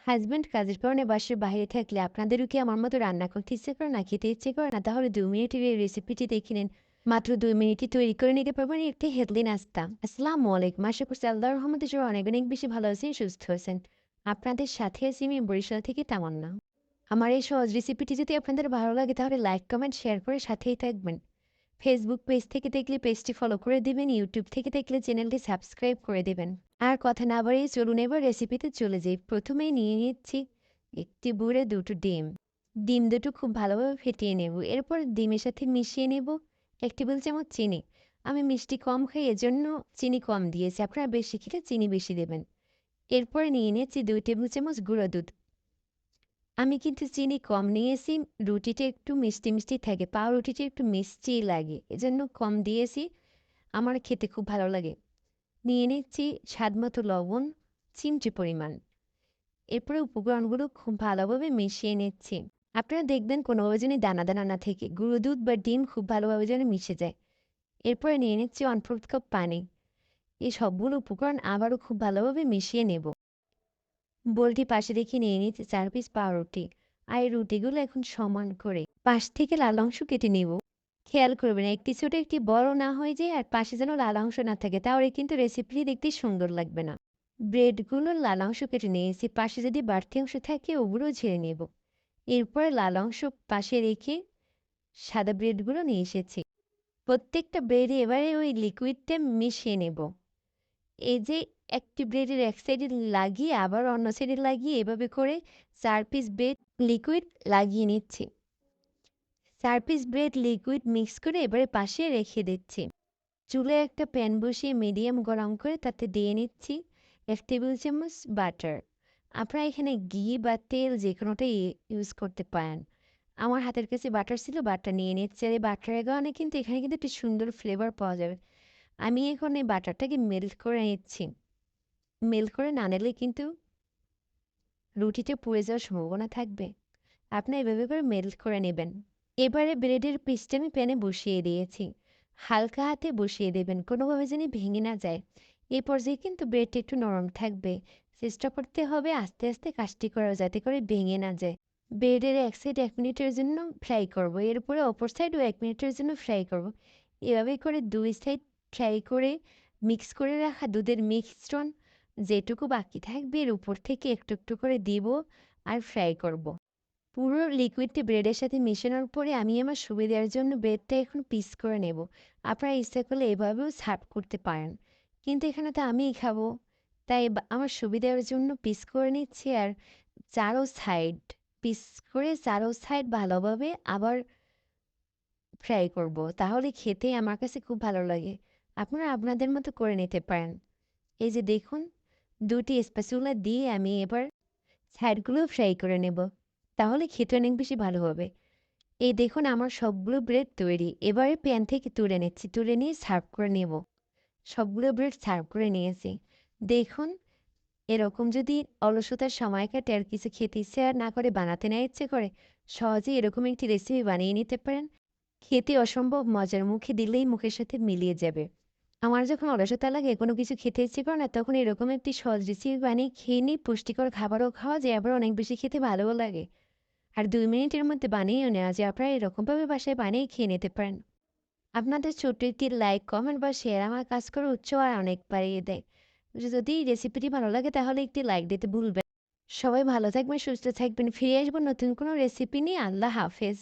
Husband কাজের কারণে বাসার বাইরে থাকলে আপনাদেরও কি আমার মতো রান্না করতে ইচ্ছে করে না, খেতে ইচ্ছে করে না? তাহলে ২ মিনিটের এই রেসিপিটি দেখে নিন। মাত্র ২ মিনিটে তৈরি করে নিতে পারবেন একটি হেলদি নাস্তা। আসসালামু আলাইকুম। আশা করছি আল্লাহর রহমতে সবাই অনেক অনেক বেশি ভালো আছেন, সুস্থ আছেন। আপনাদের সাথে আছি আমি বরিশাল থেকে তামান্না। আমার এই সহজ রেসিপিটি যদি আপনাদের ভালো লাগে তাহলে লাইক, কমেন্ট, শেয়ার করে সাথেই থাকবেন। ফেসবুক পেজ থেকে দেখলে পেজটি ফলো করে দিবেন, ইউটিউব থেকে দেখলে চ্যানেলটি সাবস্ক্রাইব করে দিবেন। আর কথা না বাড়িয়ে চলুন এবার রেসিপিতে চলে যাই। প্রথমেই নিয়ে নিচ্ছি একটি বুড়ে ২টো ডিম। ডিম দুটো খুব ভালোভাবে ফেটিয়ে নেব। এরপর ডিমের সাথে মিশিয়ে নেব ১ টেবিল চামচ চিনি। আমি মিষ্টি কম খাই এজন্য চিনি কম দিয়েছি। আপনারা বেশি খেলে চিনি বেশি দেবেন। এরপর নিয়ে নিচ্ছি ২ টেবিল চামচ গুঁড়া দুধ। আমি কিন্তু চিনি কম নিয়েছি। রুটিটা একটু মিষ্টি, মিষ্টি থাকে। পাউরুটিটা একটু মিষ্টি লাগে। এজন্য কম দিয়েছি। আমার খেতে খুব ভালো লাগে। নিয়ে নিচ্ছি স্বাদমতো লবণ, চিমটে পরিমাণ। এরপরে উপকরণগুলো খুব ভালোভাবে মিশিয়ে নিচ্ছি। আপনারা দেখবেন কোনোভাবে যেন দানা দানা না থেকে গুঁড়ো দুধ বা ডিম খুব ভালোভাবে যেন মিশে যায়। এরপরে নিয়ে নিচ্ছি 1/4 কাপ পানি। এই সবগুলো উপকরণ আবারও খুব ভালোভাবে মিশিয়ে নেব। বোলটি পাশে রেখে নিয়ে নিচ্ছি ৪ পিস পাউরুটি। আর এই রুটিগুলো এখন সমান করে পাশ থেকে লাল অংশ কেটে নেব। খেয়াল করবেন একটি ছোট একটি বড় না হয়ে যায় আর পাশে যেন লাল অংশ না থাকে, তাহলে কিন্তু রেসিপিটি দেখতে সুন্দর লাগবে না। ব্রেডগুলোর লাল অংশ কেটে নিয়েছি। পাশে যদি বাড়তি অংশ থাকে ওগুলোও ঝেড়ে নেব। এরপরে লাল অংশ পাশে রেখে সাদা ব্রেডগুলো নিয়ে এসেছি। প্রত্যেকটা ব্রেডে এবারে ওই লিকুইডটা মিশিয়ে নেব। এই যে একটি ব্রেডের এক সাইডে লাগিয়ে আবার অন্য সাইডে লাগিয়ে এভাবে করে ৪ পিস ব্রেড লিকুইড লাগিয়ে নিচ্ছি। ৪ পিস ব্রেড লিকুইড মিক্স করে এবারে পাশে রেখে দিচ্ছি। চুলায় একটা প্যান বসিয়ে মিডিয়াম গরম করে তাতে দিয়ে নিচ্ছি ১ টেবিল চামচ বাটার। আপনারা এখানে ঘি বা তেল যেকোনোটাই ইউজ করতে পারেন। আমার হাতের কাছে বাটার ছিল, বাটার নিয়ে নিচ্ছি। আর এই বাটারের কারণে কিন্তু এখানে কিন্তু একটি সুন্দর ফ্লেভার পাওয়া যাবে। আমি এখন এই বাটারটাকে মেল্ট করে নিচ্ছি। মেল্ট করে না নিলে কিন্তু রুটিতে পুড়ে যাওয়ার সম্ভাবনা থাকবে। আপনি এভাবে করে মেল্ট করে নেবেন। এবারে ব্রেডের পিসটা আমি প্যানে বসিয়ে দিয়েছি। হালকা হাতে বসিয়ে দেবেন, কোনোভাবে যেন ভেঙে না যায়। এই পর্যায়ে কিন্তু ব্রেডটা একটু নরম থাকবে। চেষ্টা করতে হবে আস্তে আস্তে কাজটি করা যাতে করে ভেঙে না যায়। ব্রেডের এক সাইড ১ মিনিটের জন্য ফ্রাই করব। এরপরে অপর সাইডও ১ মিনিটের জন্য ফ্রাই করব। এভাবে করে ২ সাইড ফ্রাই করে মিক্স করে রাখা দুধের মিশ্রণ যেটুকু বাকি থাকবে এর উপর থেকে একটু একটু করে দিব আর ফ্রাই করব। পুরো লিকুইডটি ব্রেডের সাথে মেশানোর পরে আমি আমার সুবিধার জন্য ব্রেডটা এখন পিস করে নেব। আপনারা ইচ্ছা করলে এভাবেও সার্ভ করতে পারেন। কিন্তু এখানে তো আমিই খাবো। তাই আমার সুবিধার জন্য পিস করে নিচ্ছি আর চারো সাইড পিস করে চারো সাইড ভালোভাবে আবার ফ্রাই করব। তাহলে খেতে আমার কাছে খুব ভালো লাগে। আপনারা আপনাদের মতো করে নিতে পারেন। এই যে দেখুন ২ টি স্প্যাচুলা দিয়ে আমি এবার সাইডগুলো ফ্রাই করে নেব। তাহলে খেতে অনেক বেশি ভালো হবে। এই দেখুন আমার সবগুলো ব্রেড তৈরি। এবারে প্যান থেকে তুলে নিচ্ছি। তুলে নিয়ে সার্ভ করে নেব। সবগুলো ব্রেড সার্ভ করে নিয়েছি। দেখুন এরকম যদি অলসতার সময় কাটে আর কিছু খেতে ইচ্ছে আর না করে বানাতে না ইচ্ছে করে, সহজেই এরকম একটি রেসিপি বানিয়ে নিতে পারেন। খেতে অসম্ভব মজার, মুখে দিলেই মুখের সাথে মিলিয়ে যাবে। আমার যখন অলসতা লাগে কোনো কিছু খেতে ইচ্ছে করে না তখন এরকম একটি সহজ রেসিপি বানিয়ে খেয়ে নিই, পুষ্টিকর খাবারও খাওয়া যায় আবার অনেক বেশি খেতে ভালোও লাগে। আর ২ মিনিটের মধ্যে বানিয়েও নেওয়া যায়। আপনারা এরকমভাবে বাসায় বানিয়ে খেয়ে নিতে পারেন। আপনাদের ছোট্ট একটি লাইক, কমেন্ট বা শেয়ার আমার কাজ করে উৎসাহ আর অনেক বাড়িয়ে দেয়। যদি রেসিপিটি ভালো লাগে তাহলে একটি লাইক দিতে ভুলবেন। সবাই ভালো থাকবেন, সুস্থ থাকবেন। ফিরে আসবো নতুন কোনো রেসিপি নিয়ে। আল্লাহ হাফেজ।